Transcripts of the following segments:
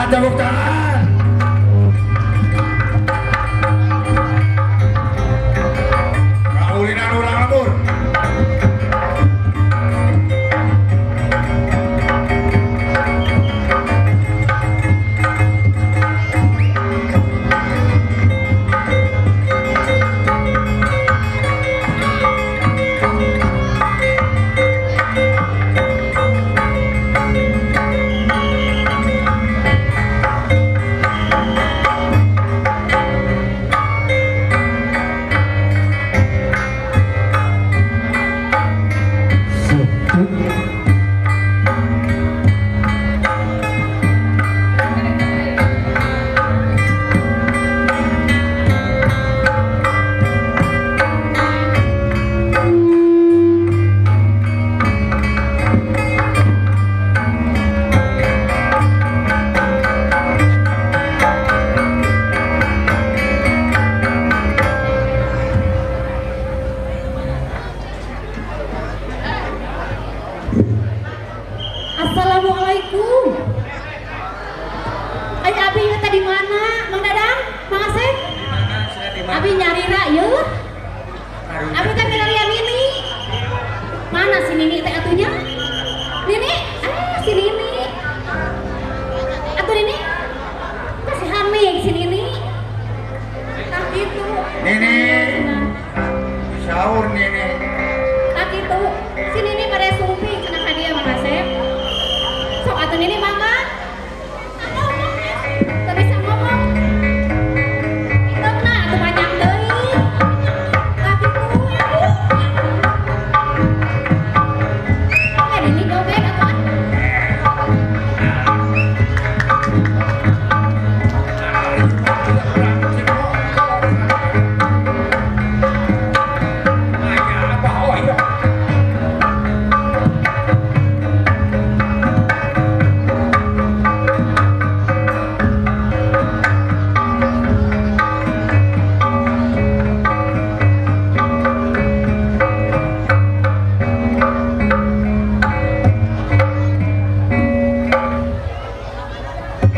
tepuk tangan. Kaulinan urang lembur. Assalamualaikum. Abi tadi mana, Mang Dadang, Mang Asep? Abi nyari rayu. Abi kan nyari Nini. Mana si Nini teh atunya? Nini, si Nini. Atuh Nini. Kasih hamil si Nini. Tak gitu. Nini. Sahur Nini. Tak gitu. Si Nini pada sumpi kena hadiah Mang Asep. Sok atuh Nini mama. Tak bisa ngomong. Itu nah atuh panjang deui. Tak gitu. Nini dobek atuh.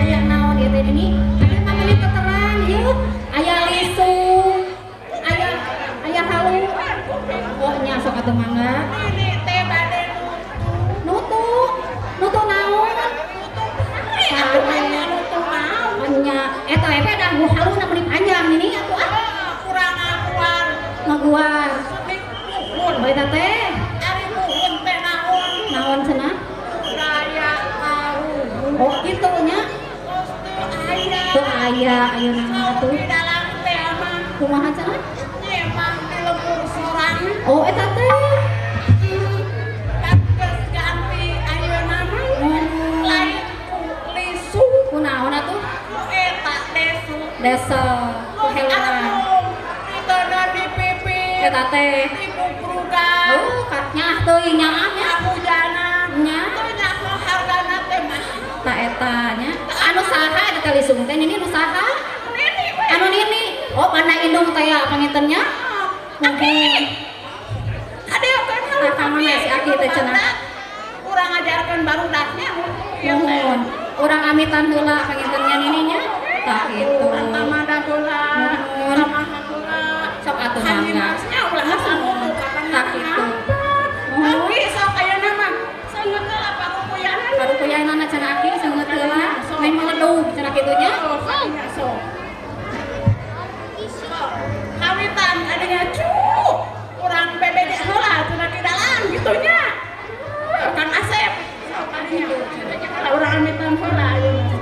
Aya naon ieu teh Nini? Aya mamili keteran yeuh. Aya lisu. Aya halu. Oh nya sok atuh mangga. Ini teh bade Nutu. Nutu naon? atuh aya nutu mau. Nya eta we dah gua halu na meuli panjang Nini atuh Kurang akuan. ngaguar. Sabik nuhun. Bae eta teh Ari nuhun teh naon? naon cenah? Raya tahu. Oh kitu nya. Teu aya ayeuna mah atuh. Di dalam teh mah Kumaha cenah? nyemang di lembur sorang. Oh eta teh. Geus ganti ayeuna mah lain ku lisu. Kunaon atuh? Ku eta desu. Desa hewan. Ditona di pipi. Eta teh. Di kuprugan. Oh katnya teuing nyaah nya. Hujanan. Nya. Teu nyaho hargana teh mah. Ta eta nya. Anu saha eta teh lisung teh Nini anu saha? Nini we. Anu Nini. Oh mana indung teh ya pangintennya? Mungkin. Ada kan Nah, ka mana si Aki teh cenah? Kurang ngajarkeun barudaknya. Nuhun. Urang amitan heula pangintennya Nini nya. Tah kitu. Tamada heula. Nuhun. Tamaha heula. Sok atuh mangga. Masnya ulah sanggup kapan. Tah kitu. Nuhun. Tapi sok ayeuna mah sangat apa rupuyanan. Baru kuyainana cenah Aki seungeut heula. Main meledug cenah kitu nya. Sok. Kawitan adanya cu. Kurang PBD heula cenah di dalam gitunya. Kang Asep. Sok adanya. Urang amitan heula ayeuna.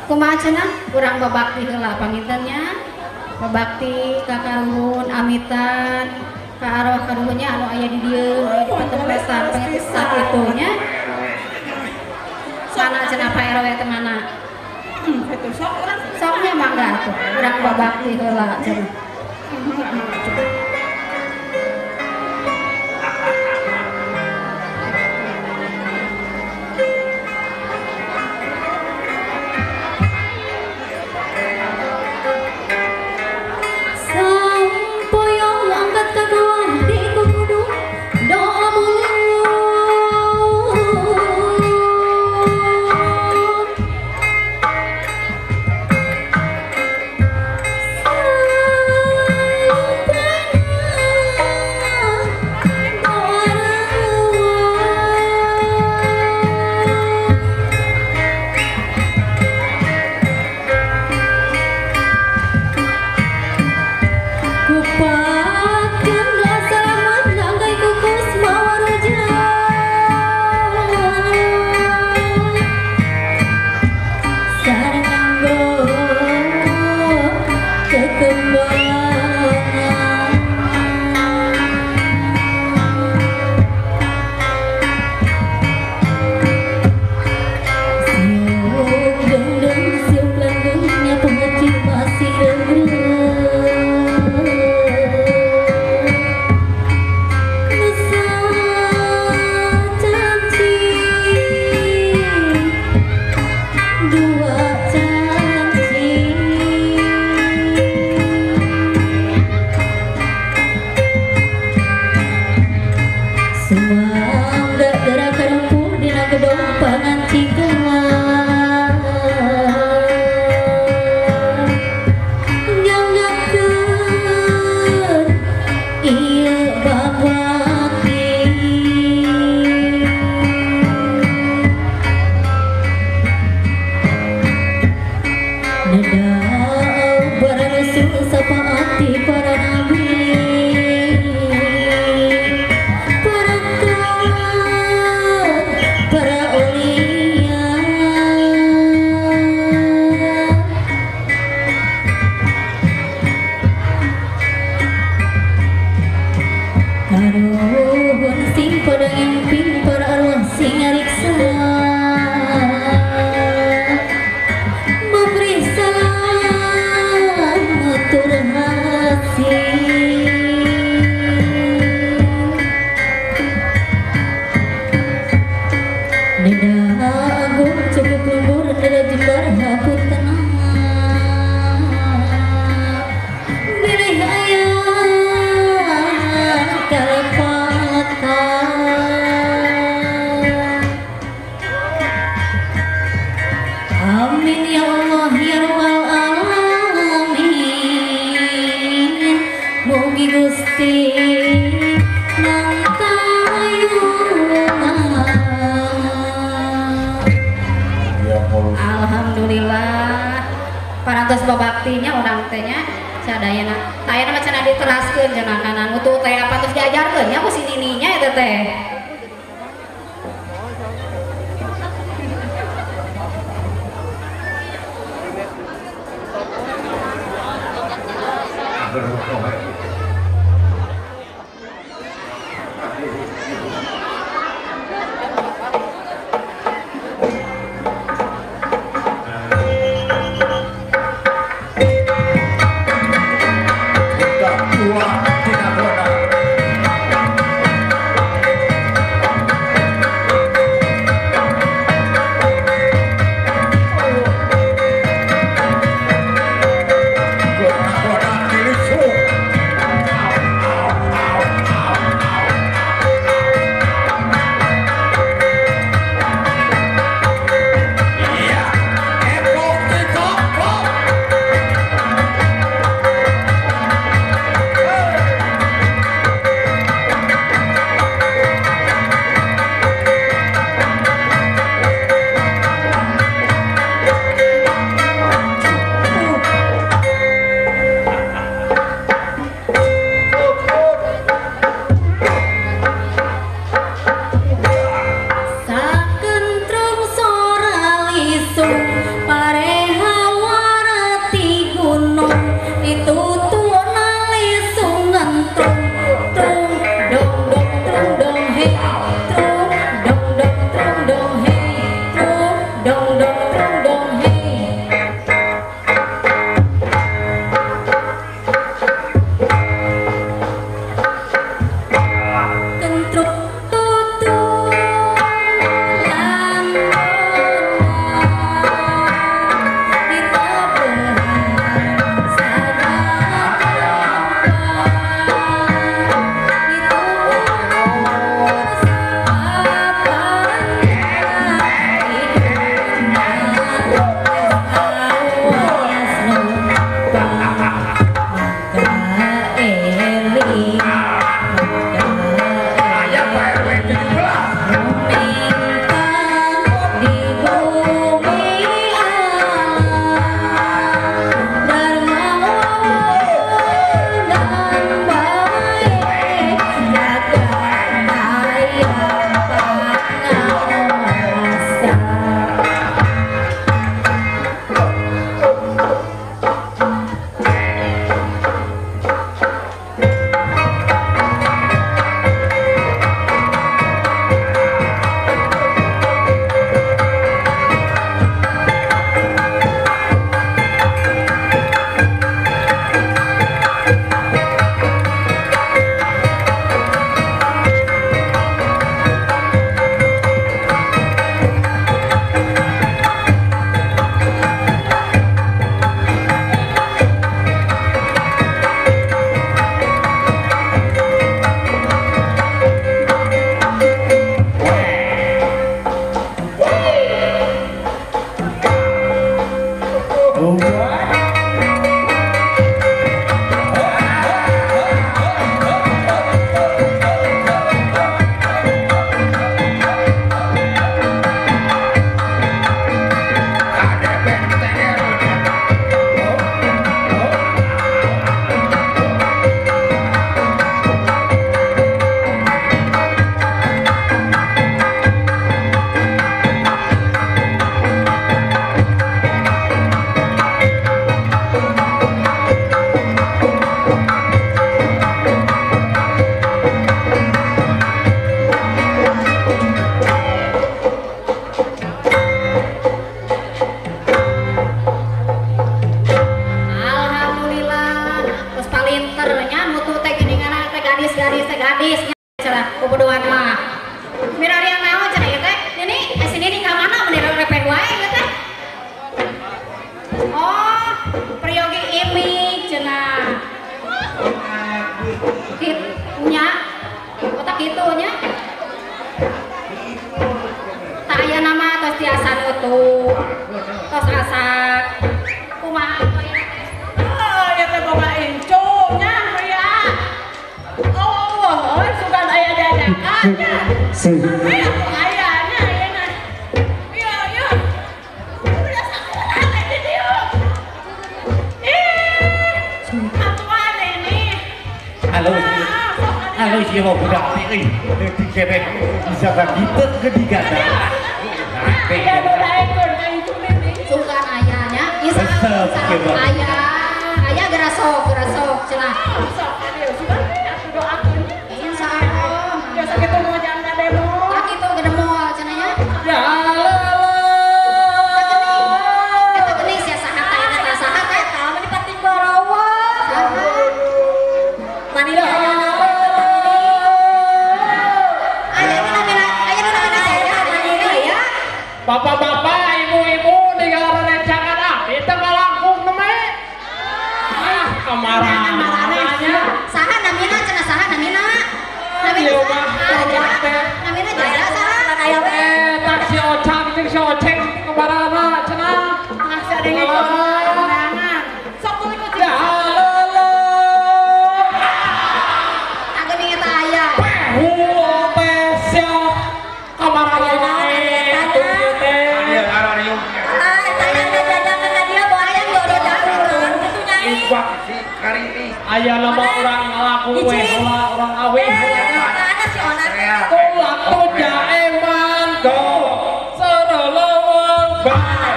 kumaha cenah urang babakti heula pangintennya babakti ka karuhun amitan ka arwah karuhunnya anu aya di dieu di patempesan pengetesan itunya sana cenah Pak RW teh mana Itu sok urang soknya mangga tuh urang babakti heula cenah Alhamdulillah parantos babaktinya urang teh nya sadayana tayana mah cenah diteraskeun cenah kana mutu teh apa terus diajarkeun nya ku si nininya eta teh cenah kubuduan mah. Mirarian naon cenah ieu teh? Nini, sini di ka mana mun repeh wae ieu teh? Oh, Priyogi imik cenah. Nya, otak kitu nya. Tak aya nama tos tiasa nutu. Tos asa kumaha Oh, ya teh boga incunya ya. Oh, sugan aya jajakannya. Tapi aku ayahnya ayeuna. Iya. Udah sakuran di dieu. Atuan ini. Halo siapa budak ini? Dikeret bisa bagi ketiga. Ya udah ikut incunya nih. sugan ayahnya. Isa ayah gerasok cenah. Sok adieu sugan atuh doakeun. Insya Allah. Ya sakitu mau jangan ngademo. Tak itu gede moal cenah nya. Ya Eta geuning sia saha teh eta saha teh? Kamu di pating barawa. Saha? Mani aya Aya nu namina saya. Bapak-bapak, ibu-ibu di galara rencangan api tengah langkung neme. Kemarangannya. Saha namina cenah saha namina? Namina Iya, saha? Mah. Jaja. Namina jaja saha? Tak si Ocang jeung si Oceng kemarana cenah. Ngasih ada yang kondangan. Sok tuluy ku Ya Allah. Tak geuning eta aya. Pesya kemarangan itu teh. Aya nama orang ngalaku we orang awe. Tulak tuja eman go sereleweng bae.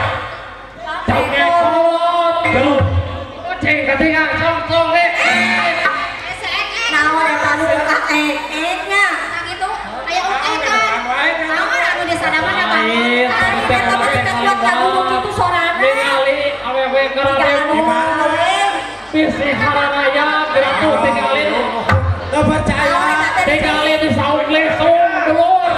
Jange kolot gelut. Kucing ketingan song-song we. Naon eta nu buka eknya? Tak gitu. Aya ukekan. Naon anu di sana mana Bang? Lain, teh orang teh kalibah. Ningali awewe geradeu. Bisi haranaya geratuh tinggalin. Gak percaya. Tinggalin di saung lesung dulur.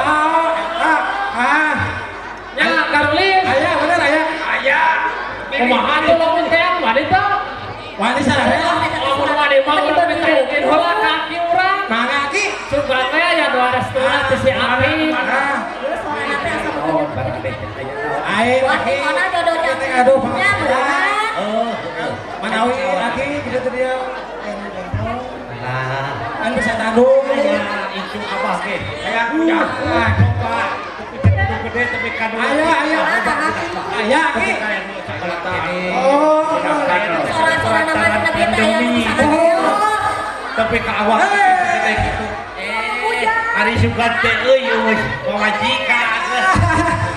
Ya Karlin. Ayah bener ayah. Ayah. Kumaha tuh lamun teang wanita. Wanita sararea. Lamun wanita mah urang ditrukin heula kaki urang. Mangaki. Sugan we aya 200 teh si Api. Aing lagi. Aduh, Manawi lagi gitu tuh dia. Kan bisa tandung. Ya, itu apa ke? Kayak jangan coba. Tapi gede tapi kado. Ayo. Ayah ki. Oh. Tapi ka awak kayak gitu. Hari suka teh euy pamajikan.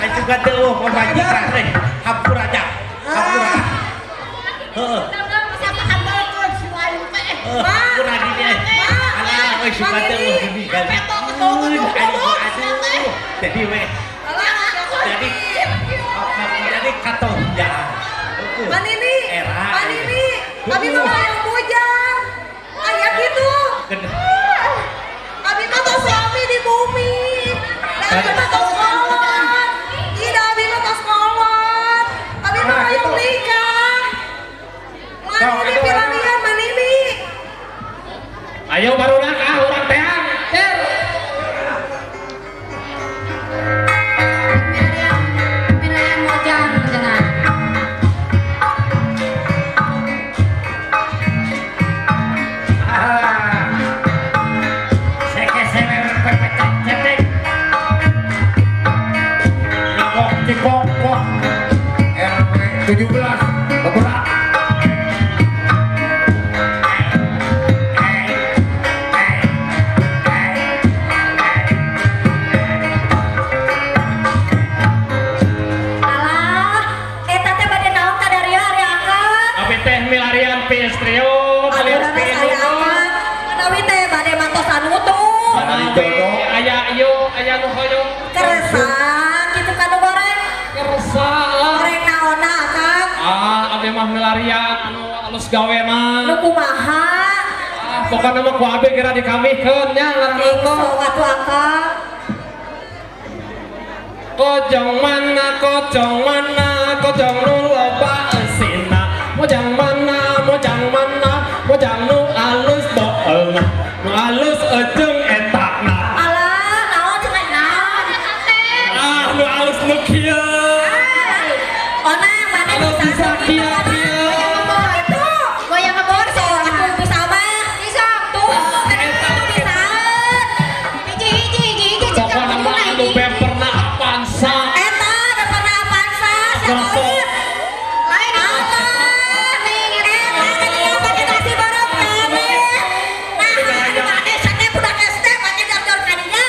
Hari suka teh pamajikan teh. Hapur aja. Heeh. Kurang ini. Alah, we suka teh gini kali. Aduh. Jadi we. Jadi katong ya. Manini. Era. Manini. Abi mah yang bujang. Aya gitu. Abi mah tos suami di bumi. Abi mah tos kolot. Ida abi mah tos kolot. Abi mah yang nikah. Manini pilanian Manini. Ayo baru nakah orang teang. Cer. Pilihan mojang cenah. Cikok. RW 17 beberapa. Milarian Pistrio, Malius Pinuno. Menawi teh bade mantos anu tuh. Aya ieu, aya nu hoyong. Kerasa kitu kanu goreng. Kersa lah. Goreng naonna Kang? Abi mah milarian anu alus gawe mah. Nu kumaha? Pokoknya mah ku abi kira dikawihkeun nya ngaran So atuh akang. Kojong mana kojong nu loba eusina mojang nu alus boeulna nu alus ejeung etana Alah, naon cenah naon? nu alus nu kieu Onang mana alus bisa kieu Goyang ngebor so atuh bisa mah. Bisa tuh. Eta bisa. Hiji. pokona mah anu bemperna Avanza Eta da pernah Avanza. Gosok. Lain apa? Eta dia pakai nasi bareng kami. Nah, mana sana budak SD pakai daftar kadinya.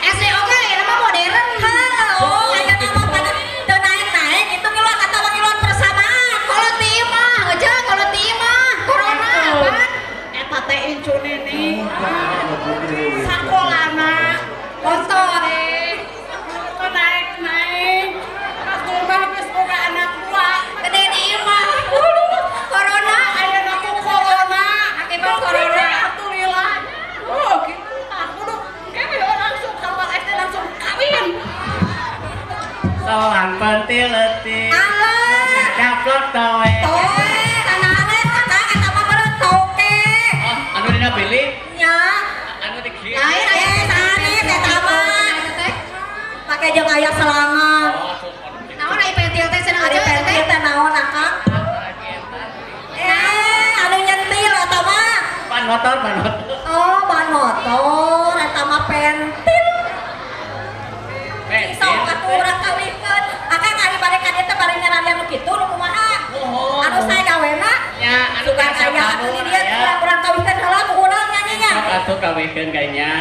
SD oke, nama modern. Halo, aya nama pada teu naik-naik itu ngiluan atau ngiluan persamaan. Kalau timah, aja kalau timah, corona apaan? Eta teh incun ini. Sakolana. Kotor. Naik-naik. Pas di rumah geus boga anak dua. Gede di imah. Corona aya naku corona. Akibat corona alhamdulillah. Oh, gitu. Kudu kene langsung keluar SD langsung kawin. Soan pentil leutik. Allah. Daplok toe. Toe, kanane kata eta mah bener toke. Oh, anu dina pilih, Nya. anu dikieu. Lain aya tani eta mah. Pakai jeung aya selangan. Oh, support. Naon ai pentil teh cenah Ada aja pentil teh naon akang? Anu nyentil eta mah. Ban motor. Oh, ban motor eta mah pentil. Sok atuh urang kawinkeun. Akang ari bade ka dieu teh bari nyararian nu kitu nu kumaha? Anu sae gawena? Ya, anu Sugan kasih aya atuh di dieu ya. urang kawinkeun heula ku urang nyanyinya. Sok atuh kawihkeun kayaknya.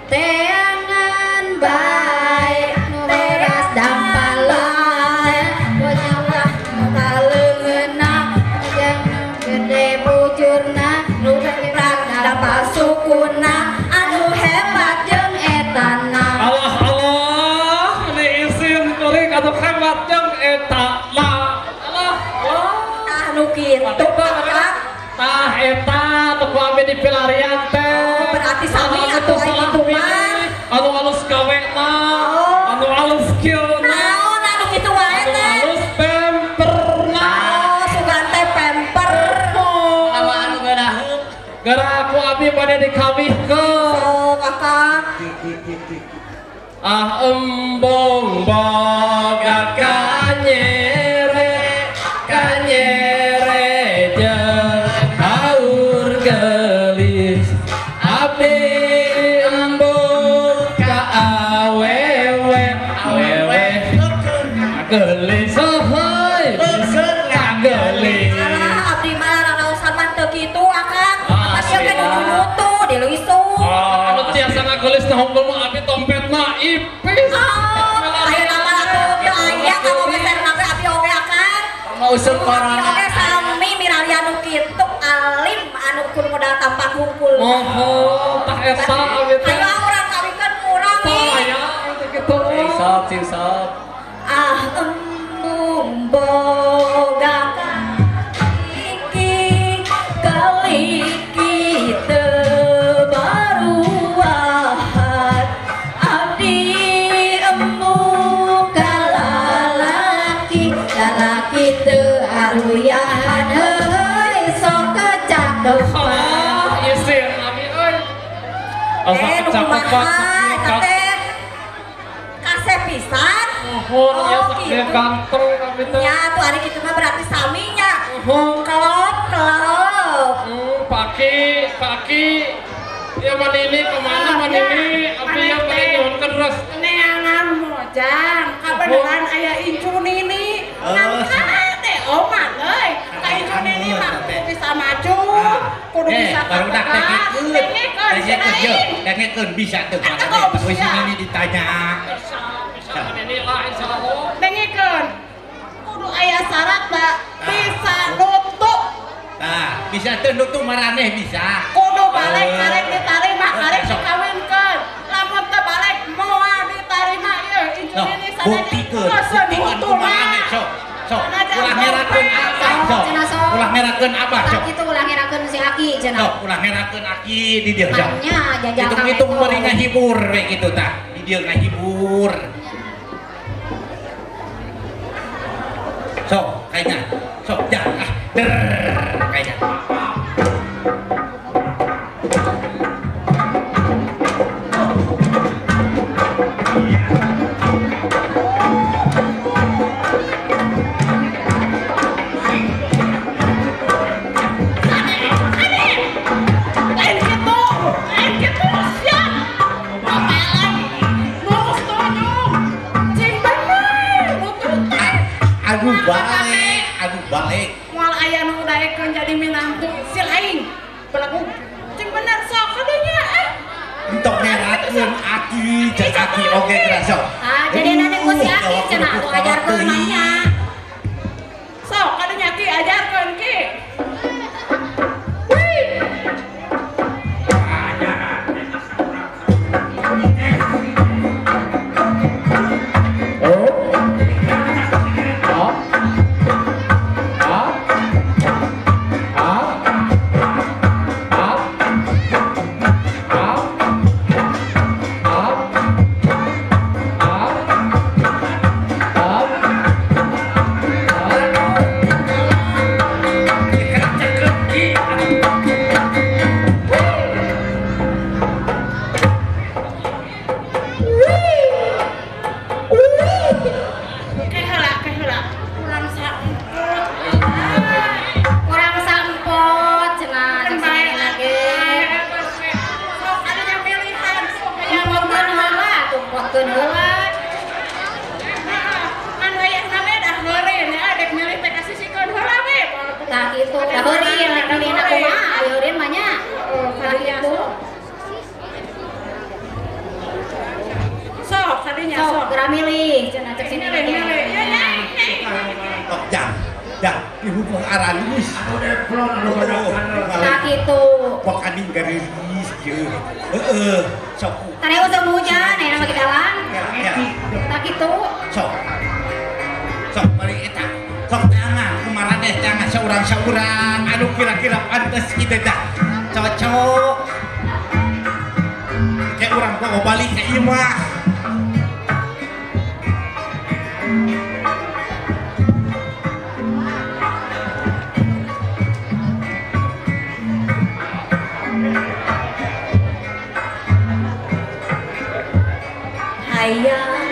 Teangan baik nu beras dampalan bonyawah nu kaleungeuna jeung gede bujurna nu berak dampal sukuna anu hebat jeung etana. Allah ini isim kuring atuh hebat jeung etana Allah Ah nu kitu akang. tah eta nu ku abi di pilarian teh Berarti sami atuh aya kitu mah. anu alus gawena Oh. anu alus kieuna Naon anu kitu wae anu teh? alus pemperna Oh, sugan teh pemper. Nama anu garaheum. gara aku abi pada dikawihkeun Oh, kakak. ah embong boga kanyere jeung haur gelis abdi embong ka awewe gelis heuy gelis Alah, abdi mah raraosan mah teu kitu, akang. Ah, Asa teh siap. nutu di luisu. anu tiasa ngagelis na hungkul mah abi dompetna ipis Oh, aya nama atuh teu aya ka momen mangga abdi oge akang. Mau usum Abdi corona. oge sami mirari anu kitu alim anu kun modal tampak hungkul. moho tah esa abi teh Ayo urang kawinkeun ku urang tah nih. aya kitu Sing sop. Ah embung boga kaliki teu baruahat abdi embung kalalaki lalaki teu aruyahan heuy sok kecakepan. ah isin abi euy asa Nu kecapepan kumaha eta teh? Kasep pisan. mohon ya Oh, sak gitu. dia ganteng abi teh Ya, tuh hari kitu mah berarti saminya. mohon Kelop. paki ya manini kemana manini abi yang pada nyuhunkeun res Neangan mojang, kabeneran aya incun ini. Nang kana teh omah euy. Ka incun ini mah kudu bisa maju, kudu bisa barudak teh Dengekeun, dengekeun bisa tuh Atuh, kok bisa? posisi ini ditanya bisa manini lah insyaallah Dengekeun. Kudu aya syarat, Mbak. Bisa nutup. nah bisa tuh nutu maraneh bisa Kudu balik karek ditarima, karek dikawinkeun. Lamun teu balik moal ditarima ieu incun no ini sana buktikan kumaha sok sok ulah ngerakeun apa sok ulah ngerakeun abah Tak sok. kitu ulah ngerakeun si Aki cenah. Sok ulah ngerakeun aki di dieu sok. Nya jajal Hitung-hitung beri ngahibur we kitu tah. Di dieu ngahibur. Sok kayaknya. Sok jangan kayaknya. Aduh balik. Moal aya nu daekeun jadi minantu si lain. Pelaku cing bener sok kadenya Entok ngerakeun aki, cek aki oge kerasa. Ah, jadi nanti ku si Aki cenah tu ajarkeun manya. sok kadenya ki ajarkeun ki. Kurang sampot cenah cek sini lagi. Tumpotkeun heula, tumpotkeun heula. Tah kitu, tah heureun kalian kumaha? Heureun mah nya. Tah kitu. Sok tadinya Sok sok. geura milih cenah cek sini lagi. Tok jang ibu pengaran geus. Tah kitu. Pok aning garis ieu. Heeh, sok. Tare usum hujan, aya mah kidalang. Ya. Tah kitu. Sok. Sok bari eta. Sok jangan kumaraneh jangan saurang-saurang. Anu kira-kira pantes kitu dah. Cocok. Kayak urang kok balik ka ieu mah. Hayang